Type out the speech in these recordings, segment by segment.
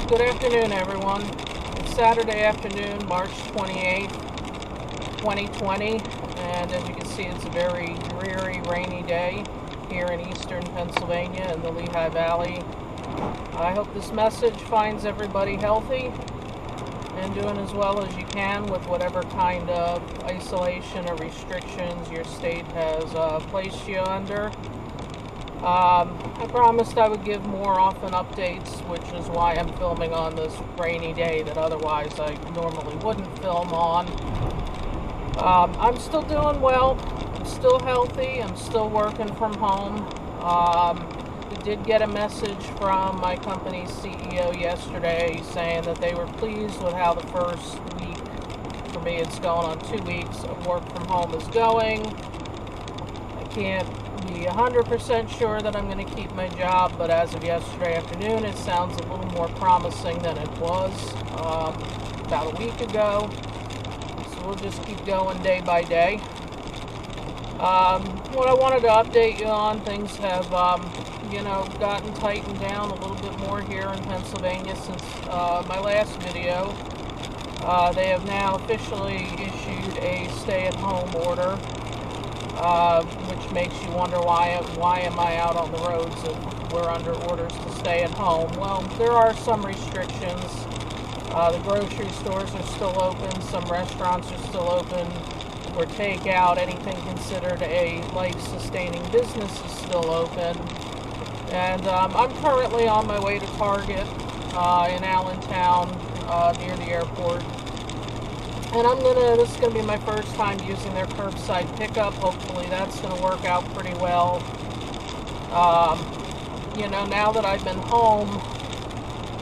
Good afternoon, everyone. It's Saturday afternoon, March 28th, 2020, and as you can see, it's a very dreary, rainy day here in eastern Pennsylvania in the Lehigh Valley. I hope this message finds everybody healthy and doing as well as you can with whatever kind of isolation or restrictions your state has placed you under. I promised I would give more often updates, which is why I'm filming on this rainy day that otherwise I normally wouldn't film on. I'm still doing well. I'm still healthy. I'm still working from home. We did get a message from my company's CEO yesterday saying that they were pleased with how the first week, for me it's going on 2 weeks, of work from home is going. I can't be 100% sure that I'm going to keep my job, but as of yesterday afternoon, it sounds a little more promising than it was about a week ago. So we'll just keep going day by day. What I wanted to update you on, things have, gotten tightened down a little bit more here in Pennsylvania since my last video. They have now officially issued a stay-at-home order. Which makes you wonder why am I out on the roads if we're under orders to stay at home. Well, there are some restrictions. The grocery stores are still open, some restaurants are still open for takeout, anything considered a life-sustaining business is still open. And I'm currently on my way to Target in Allentown near the airport. And this is going to be my first time using their curbside pickup. Hopefully that's going to work out pretty well. Now that I've been home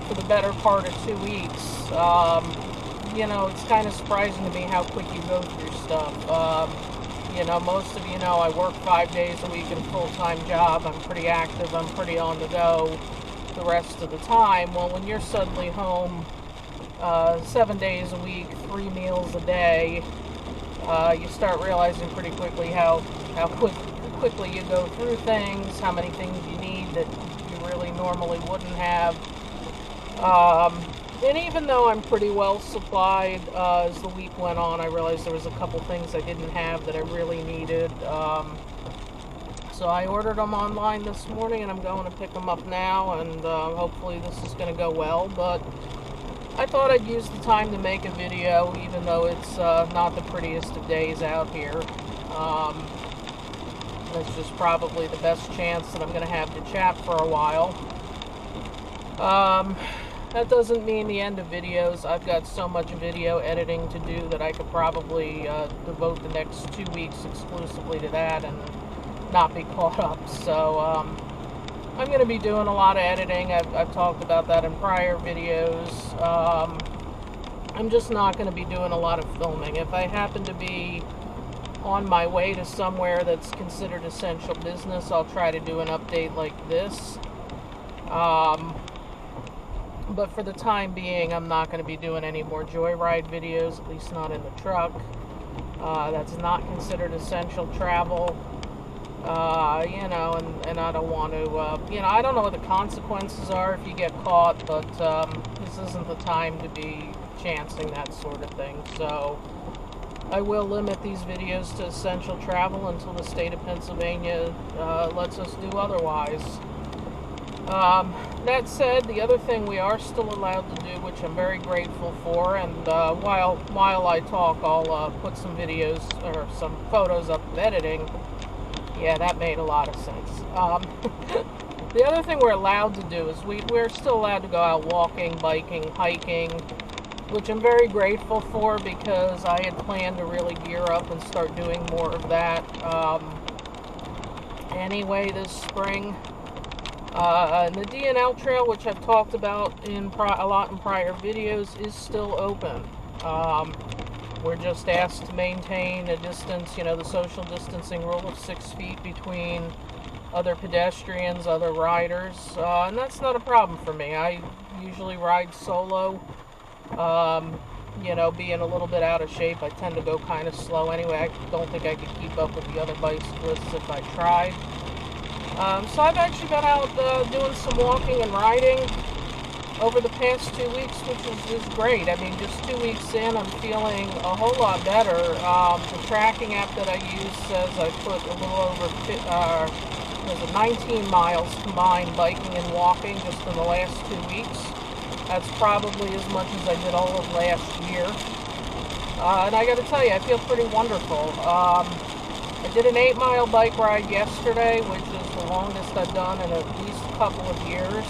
for the better part of 2 weeks, it's kind of surprising to me how quick you go through stuff. Most of you know I work 5 days a week in a full-time job. I'm pretty active. I'm pretty on the go the rest of the time. Well, when you're suddenly home 7 days a week, 3 meals a day, you start realizing pretty quickly how quickly you go through things, how many things you need that you really normally wouldn't have. And even though I'm pretty well supplied, as the week went on, I realized there was a couple things I didn't have that I really needed. So I ordered them online this morning, and I'm going to pick them up now, and hopefully this is going to go well. But I thought I'd use the time to make a video, even though it's not the prettiest of days out here. It's just probably the best chance that I'm going to have to chat for a while. That doesn't mean the end of videos. I've got so much video editing to do that I could probably devote the next 2 weeks exclusively to that and not be caught up. So I'm going to be doing a lot of editing. I've talked about that in prior videos. I'm just not going to be doing a lot of filming. If I happen to be on my way to somewhere that's considered essential business, I'll try to do an update like this. But for the time being, I'm not going to be doing any more joyride videos, at least not in the truck. That's not considered essential travel. And I don't want to, I don't know what the consequences are if you get caught, but this isn't the time to be chancing that sort of thing. So I will limit these videos to essential travel until the state of Pennsylvania lets us do otherwise. That said, the other thing we are still allowed to do, which I'm very grateful for, and while I talk, I'll put some videos or some photos up of editing. Yeah, that made a lot of sense. The other thing we're allowed to do is we're still allowed to go out walking, biking, hiking, which I'm very grateful for because I had planned to really gear up and start doing more of that anyway this spring. The D&L trail, which I've talked about a lot in prior videos, is still open. We're just asked to maintain a distance, the social distancing rule of 6 feet between other pedestrians, other riders, and that's not a problem for me. I usually ride solo. Being a little bit out of shape, I tend to go kind of slow anyway. I don't think I could keep up with the other bicyclists if I tried. So I've actually been out doing some walking and riding. over the past 2 weeks, which is great. I mean, just 2 weeks in, I'm feeling a whole lot better. The tracking app that I use says I put a little over 19 miles combined biking and walking just in the last 2 weeks. That's probably as much as I did all of last year. And I got to tell you, I feel pretty wonderful. I did an 8-mile bike ride yesterday, which is the longest I've done in at least a couple of years.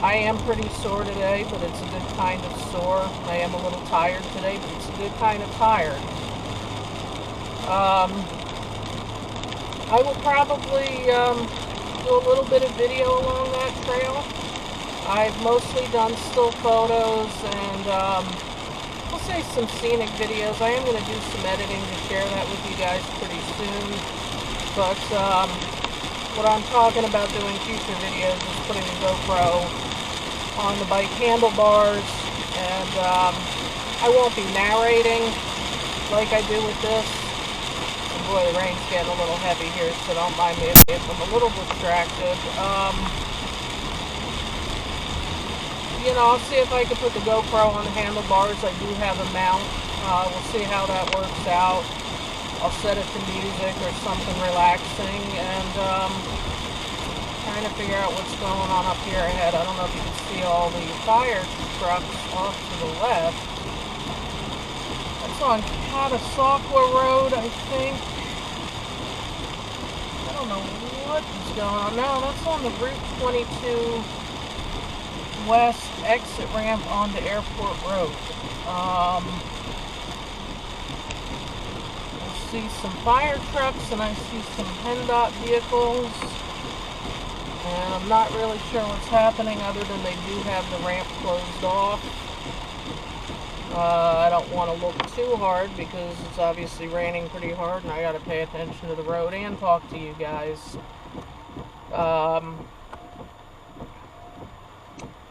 I am pretty sore today, but it's a good kind of sore. I am a little tired today, but it's a good kind of tired. I will probably do a little bit of video along that trail. I've mostly done still photos and I'll say some scenic videos. I am going to do some editing to share that with you guys pretty soon. But what I'm talking about doing future videos is putting the GoPro on the bike handlebars, and I won't be narrating like I do with this. And boy, the rain's getting a little heavy here, so don't mind me if I'm a little distracted. I'll see if I can put the GoPro on the handlebars. I do have a mount. We'll see how that works out. I'll set it to music or something relaxing, and trying to figure out what's going on up here ahead. I don't know if you can see all the fire trucks off to the left. That's on Catasauqua Road, I think. I don't know what is going on. No, that's on the Route 22 West exit ramp onto Airport Road. I see some fire trucks and I see some PennDOT vehicles. And I'm not really sure what's happening other than they do have the ramp closed off. I don't want to look too hard because it's obviously raining pretty hard and I got to pay attention to the road and talk to you guys.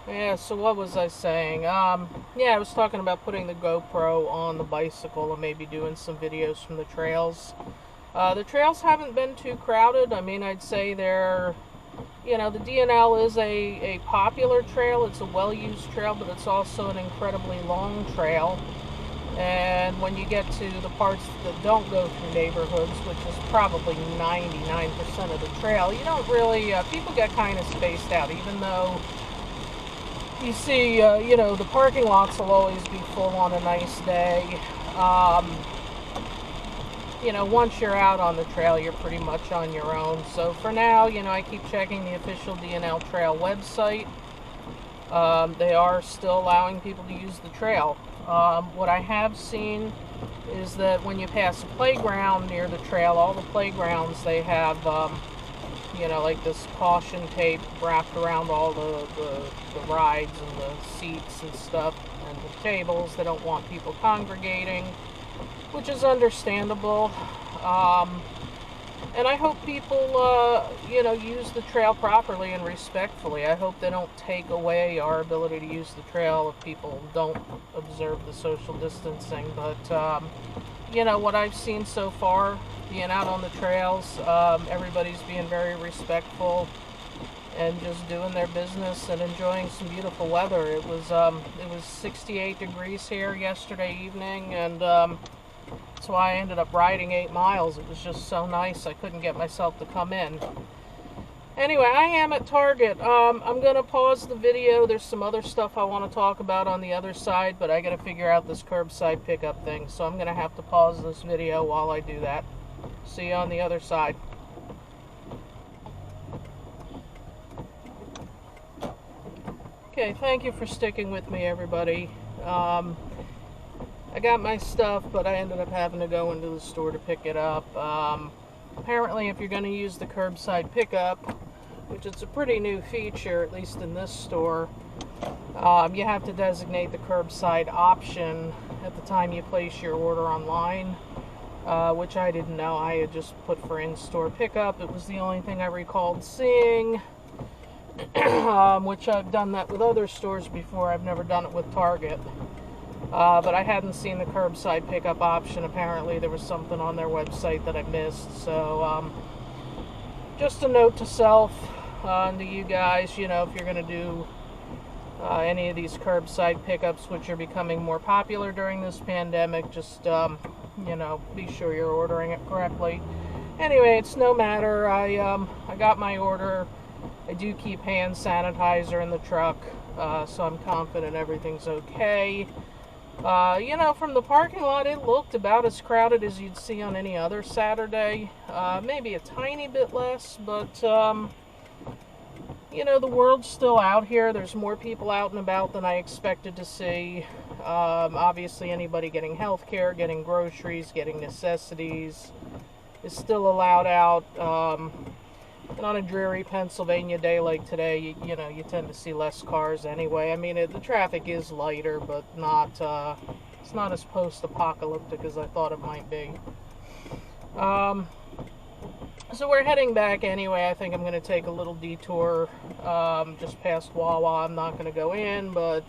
Yeah, so what was I saying? Yeah, I was talking about putting the GoPro on the bicycle and maybe doing some videos from the trails. The trails haven't been too crowded. I mean, I'd say they're, the DNL is a popular trail. It's a well-used trail, but it's also an incredibly long trail. And when you get to the parts that don't go through neighborhoods, which is probably 99% of the trail, you don't really, people get kind of spaced out, even though you see, the parking lots will always be full on a nice day. Once you're out on the trail, you're pretty much on your own. So for now, I keep checking the official DNL Trail website. They are still allowing people to use the trail. What I have seen is that when you pass a playground near the trail, all the playgrounds, they have like this caution tape wrapped around all the rides and the seats and stuff and the tables. They don't want people congregating, which is understandable. And I hope people, use the trail properly and respectfully. I hope they don't take away our ability to use the trail if people don't observe the social distancing. But, what I've seen so far, being out on the trails, everybody's being very respectful and just doing their business and enjoying some beautiful weather. It was 68 degrees here yesterday evening, and that's why I ended up riding 8 miles. It was just so nice. I couldn't get myself to come in. Anyway, I am at Target. I'm going to pause the video. There's some other stuff I want to talk about on the other side, but I got to figure out this curbside pickup thing. So I'm going to have to pause this video while I do that. See you on the other side. Okay, thank you for sticking with me, everybody. I got my stuff, but I ended up having to go into the store to pick it up. Apparently, if you're going to use the curbside pickup, which it's a pretty new feature, at least in this store, you have to designate the curbside option at the time you place your order online, which I didn't know. I had just put for in-store pickup. It was the only thing I recalled seeing, which I've done that with other stores before. I've never done it with Target. But I hadn't seen the curbside pickup option. Apparently there was something on their website that I missed. So just a note to self and to you guys, if you're going to do any of these curbside pickups, which are becoming more popular during this pandemic. Just, you know, be sure you're ordering it correctly. Anyway, it's no matter. I got my order. I do keep hand sanitizer in the truck, so I'm confident everything's okay. You know, from the parking lot, it looked about as crowded as you'd see on any other Saturday. Maybe a tiny bit less, but, you know, the world's still out here. There's more people out and about than I expected to see. Obviously, anybody getting health care, getting groceries, getting necessities is still allowed out. And on a dreary Pennsylvania day like today, you know, you tend to see less cars anyway. I mean, the traffic is lighter, but not, it's not as post-apocalyptic as I thought it might be. So we're heading back anyway. I think I'm going to take a little detour, just past Wawa. I'm not going to go in, but,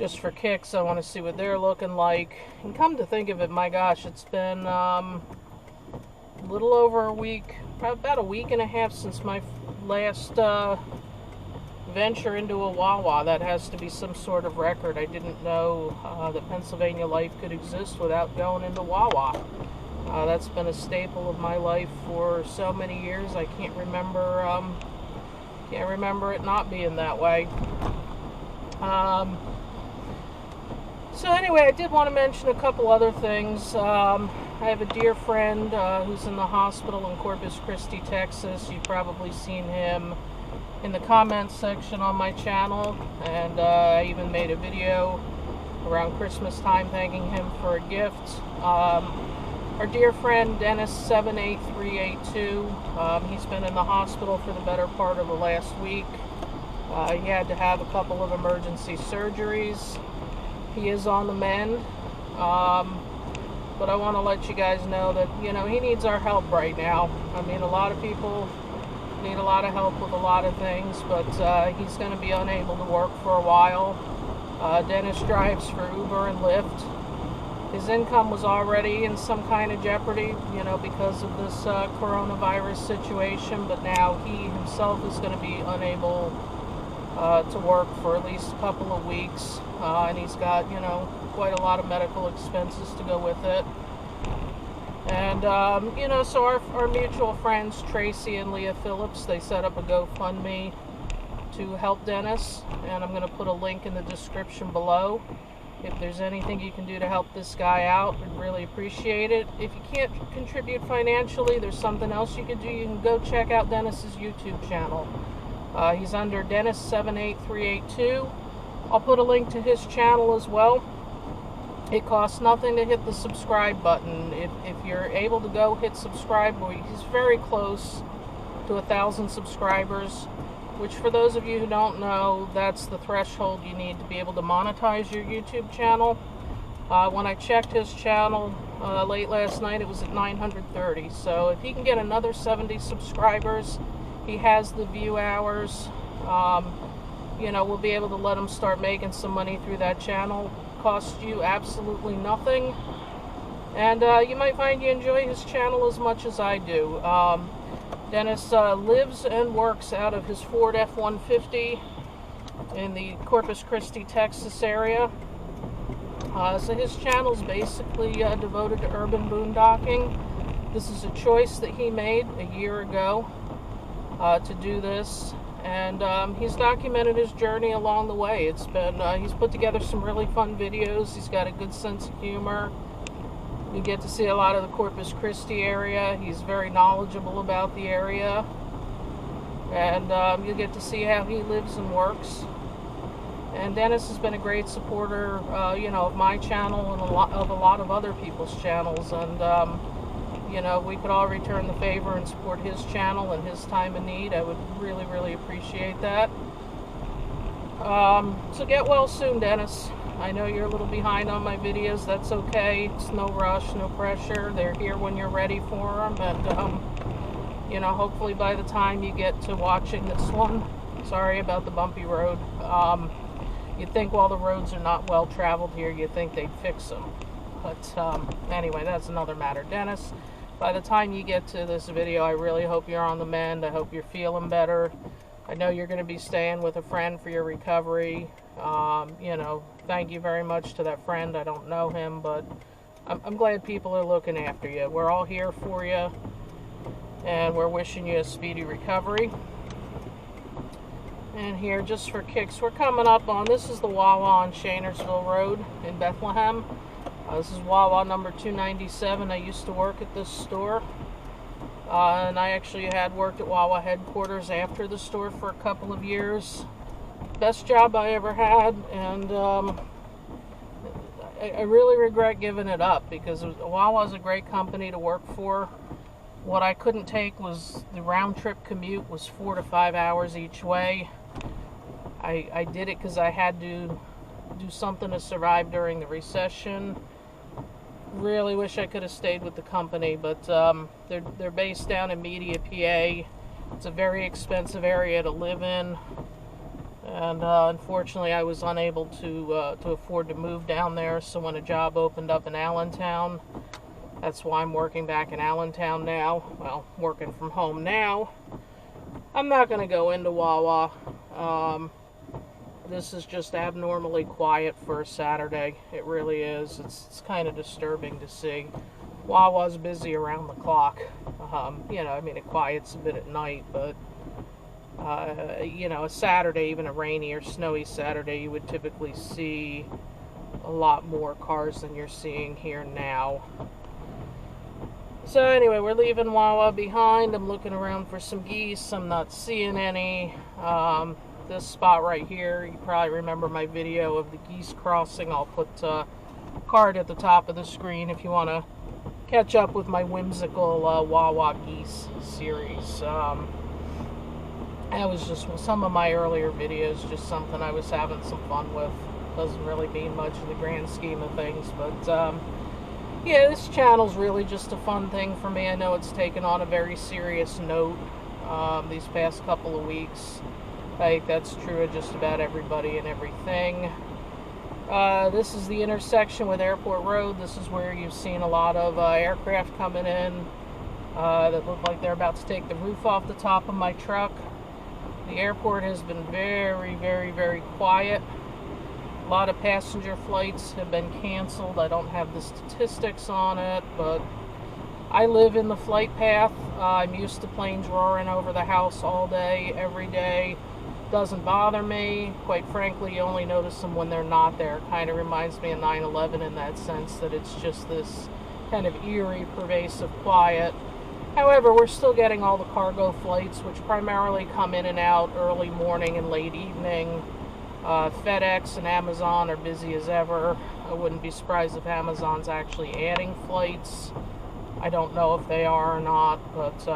just for kicks, I want to see what they're looking like. And come to think of it, my gosh, it's been, a little over a week, about a week and a half since my last venture into a Wawa. That has to be some sort of record. I didn't know that Pennsylvania life could exist without going into Wawa. That's been a staple of my life for so many years. I can't remember it not being that way. So anyway, I did want to mention a couple other things. I have a dear friend who's in the hospital in Corpus Christi, Texas. You've probably seen him in the comments section on my channel, and I even made a video around Christmas time thanking him for a gift. Our dear friend Dennis 78382, he's been in the hospital for the better part of the last week. He had to have a couple of emergency surgeries. He is on the mend. But I want to let you guys know that, you know, he needs our help right now. I mean, a lot of people need a lot of help with a lot of things, but he's going to be unable to work for a while. Dennis drives for Uber and Lyft. His income was already in some kind of jeopardy, you know, because of this coronavirus situation, but now he himself is going to be unable to work for at least a couple of weeks, and he's got, you know, quite a lot of medical expenses to go with it. And, you know, so our mutual friends, Tracy and Leah Phillips, they set up a GoFundMe to help Dennis, and I'm going to put a link in the description below. If there's anything you can do to help this guy out, I'd really appreciate it. If you can't contribute financially, there's something else you can do. You can go check out Dennis's YouTube channel. He's under Dennis 78382. I'll put a link to his channel as well. It costs nothing to hit the subscribe button. If you're able to go hit subscribe, he's very close to 1,000 subscribers, which for those of you who don't know, that's the threshold you need to be able to monetize your YouTube channel. When I checked his channel late last night, it was at 930. So if he can get another 70 subscribers, he has the view hours. You know, we'll be able to let him start making some money through that channel. Costs you absolutely nothing, and you might find you enjoy his channel as much as I do. Dennis lives and works out of his Ford F-150 in the Corpus Christi, Texas area. So his channel is basically devoted to urban boondocking. This is a choice that he made a year ago to do this. And he's documented his journey along the way. It's been, he's put together some really fun videos. He's got a good sense of humor. You get to see a lot of the Corpus Christi area. He's very knowledgeable about the area. And you get to see how he lives and works. And Dennis has been a great supporter, you know, of my channel and a lot of other people's channels. And, you know, we could all return the favor and support his channel in his time of need. I would really, really appreciate that. So get well soon, Dennis. I know you're a little behind on my videos. That's okay. It's no rush, no pressure. They're here when you're ready for them. And, you know, hopefully by the time you get to watching this one, sorry about the bumpy road. You'd think while the roads are not well traveled here, you'd think they'd fix them. But anyway, that's another matter. Dennis, by the time you get to this video, I really hope you're on the mend. I hope you're feeling better. I know you're going to be staying with a friend for your recovery. You know, thank you very much to that friend. I don't know him, but I'm glad people are looking after you. We're all here for you, and we're wishing you a speedy recovery. And here, just for kicks, we're coming up on, this is the Wawa on Shanersville Road in Bethlehem. This is Wawa number 297. I used to work at this store. And I actually had worked at Wawa headquarters after the store for a couple of years. Best job I ever had, and I really regret giving it up, because Wawa is a great company to work for. What I couldn't take was the round trip commute was 4 to 5 hours each way. I did it because I had to do something to survive during the recession. Really wish I could have stayed with the company, but they're based down in Media, PA. It's a very expensive area to live in, and unfortunately I was unable to afford to move down there. So when a job opened up in Allentown, that's why I'm working back in Allentown now. Well, working from home now. I'm not going to go into Wawa. This is just abnormally quiet for a Saturday. It really is. It's kind of disturbing to see. Wawa's busy around the clock. You know, I mean, it quiets a bit at night, but you know, a Saturday, even a rainy or snowy Saturday, you would typically see a lot more cars than you're seeing here now. So anyway, we're leaving Wawa behind. I'm looking around for some geese. I'm not seeing any. This spot right here, you probably remember my video of the geese crossing. I'll put a card at the top of the screen if you want to catch up with my whimsical Wawa geese series. That was just some of my earlier videos, just something I was having some fun with. Doesn't really mean much in the grand scheme of things, but yeah, this channel's really just a fun thing for me. I know it's taken on a very serious note these past couple of weeks. I think that's true of just about everybody and everything. This is the intersection with Airport Road. This is where you've seen a lot of aircraft coming in that look like they're about to take the roof off the top of my truck. The airport has been very, very, very quiet. A lot of passenger flights have been canceled. I don't have the statistics on it, but I live in the flight path. I'm used to planes roaring over the house all day, every day. Doesn't bother me. Quite frankly, you only notice them when they're not there. Kind of reminds me of 9/11 in that sense, that it's just this kind of eerie, pervasive quiet. However, we're still getting all the cargo flights, which primarily come in and out early morning and late evening. FedEx and Amazon are busy as ever. I wouldn't be surprised if Amazon's actually adding flights. I don't know if they are or not, but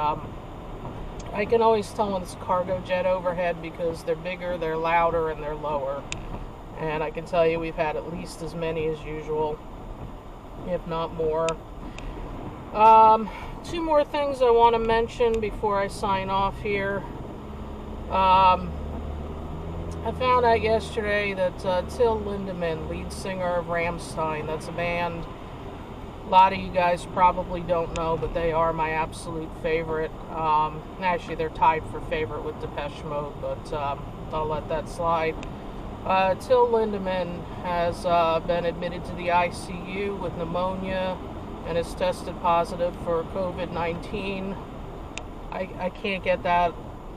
I can always tell when it's cargo jet overhead because they're bigger, they're louder, and they're lower. And I can tell you we've had at least as many as usual, if not more. Two more things I want to mention before I sign off here. I found out yesterday that Till Lindemann, lead singer of Rammstein, that's a band a lot of you guys probably don't know, but they are my absolute favorite. Actually, they're tied for favorite with Depeche Mode, but I'll let that slide. Till Lindemann has been admitted to the ICU with pneumonia and has tested positive for COVID-19. I can't get that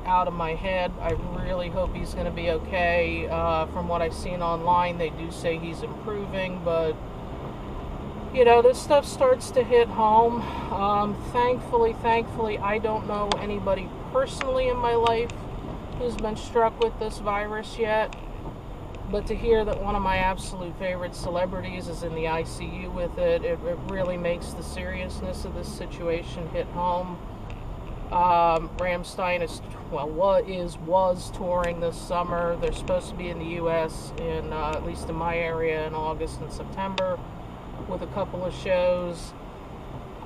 out of my head. I really hope he's going to be okay. From what I've seen online, they do say he's improving, but you know, this stuff starts to hit home. Thankfully, I don't know anybody personally in my life who's been struck with this virus yet. But to hear that one of my absolute favorite celebrities is in the ICU with it, it really makes the seriousness of this situation hit home. Rammstein was touring this summer. They're supposed to be in the U.S. in at least in my area in August and September with a couple of shows.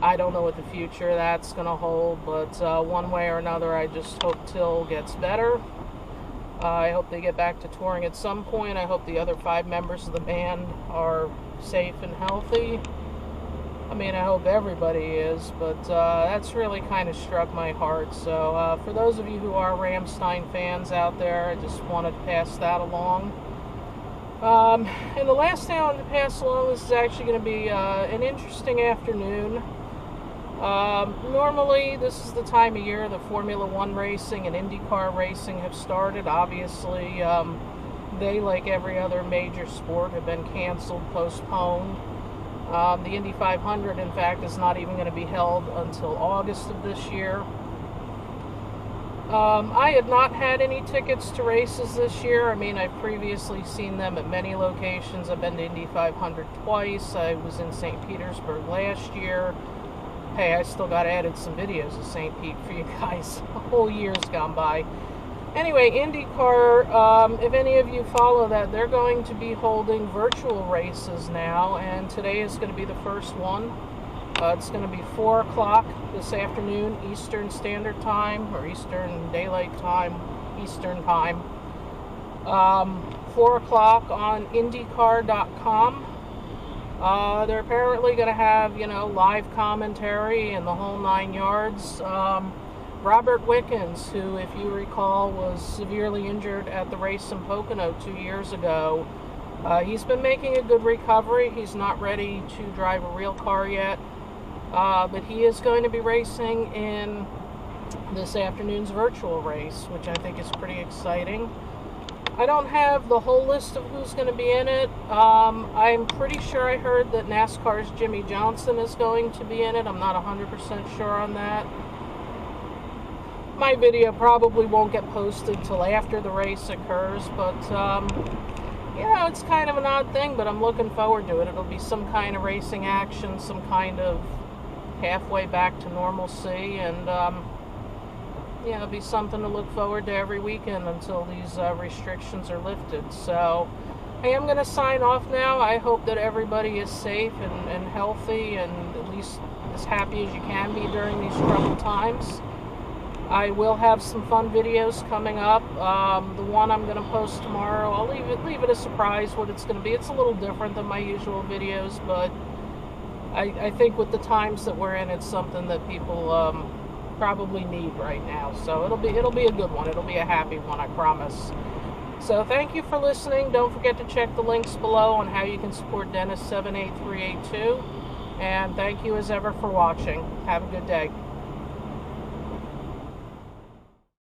I don't know what the future of that's going to hold, but one way or another, I just hope Till gets better. I hope they get back to touring at some point. I hope the other 5 members of the band are safe and healthy. I mean, I hope everybody is, but that's really kind of struck my heart. So for those of you who are Rammstein fans out there, I just wanted to pass that along. And the last thing I wanted to pass along, this is actually going to be an interesting afternoon. Normally, this is the time of year the Formula One racing and IndyCar racing have started. Obviously, they, like every other major sport, have been canceled, postponed. The Indy 500, in fact, is not even going to be held until August of this year. I had not had any tickets to races this year. I mean, I've previously seen them at many locations. I've been to Indy 500 twice. I was in St. Petersburg last year. Hey, I still got added some videos of St. Pete for you guys. A whole year's gone by. Anyway, IndyCar, if any of you follow that, they're going to be holding virtual races now, and today is going to be the first one. It's going to be 4 o'clock this afternoon, Eastern Standard Time, or Eastern Daylight Time, Eastern Time. 4 o'clock on IndyCar.com. They're apparently going to have, live commentary and the whole 9 yards. Robert Wickens, who, if you recall, was severely injured at the race in Pocono 2 years ago, he's been making a good recovery. He's not ready to drive a real car yet, but he is going to be racing in this afternoon's virtual race, which I think is pretty exciting. I don't have the whole list of who's going to be in it. I'm pretty sure I heard that NASCAR's Jimmy Johnson is going to be in it. I'm not 100% sure on that. My video probably won't get posted till after the race occurs, but it's kind of an odd thing, but I'm looking forward to it. It'll be some kind of racing action, some kind of halfway back to normalcy, and it'll be something to look forward to every weekend until these restrictions are lifted. So I am going to sign off now. I hope that everybody is safe and healthy and at least as happy as you can be during these troubled times. I will have some fun videos coming up. The one I'm going to post tomorrow, I'll leave it a surprise what it's going to be. It's a little different than my usual videos, but I think with the times that we're in, it's something that people probably need right now. So it'll be a good one. It'll be a happy one, I promise. So thank you for listening. Don't forget to check the links below on how you can support Dennis 78382. And thank you as ever for watching. Have a good day.